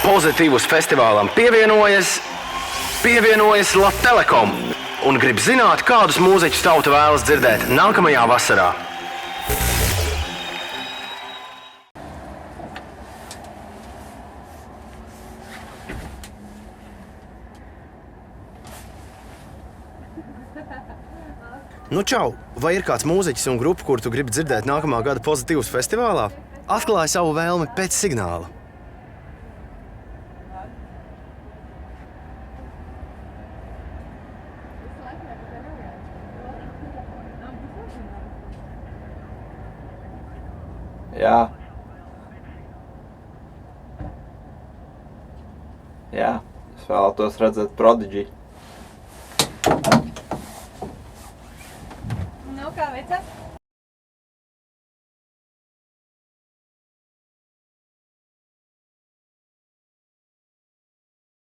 Pozitīvus festivālam pievienojas Latelekom un grib zināt, kādus mūziķus tauta vēlas dzirdēt nākamajā vasarā. Nu čau, vai ir kāds mūziķis un grupa, kur tu gribi dzirdēt nākamā gada Pozitīvus festivālā? Atklāj savu vēlmi pēc signāla. Jā, es vēlētos redzēt Prodigy. Nu, kā veicās?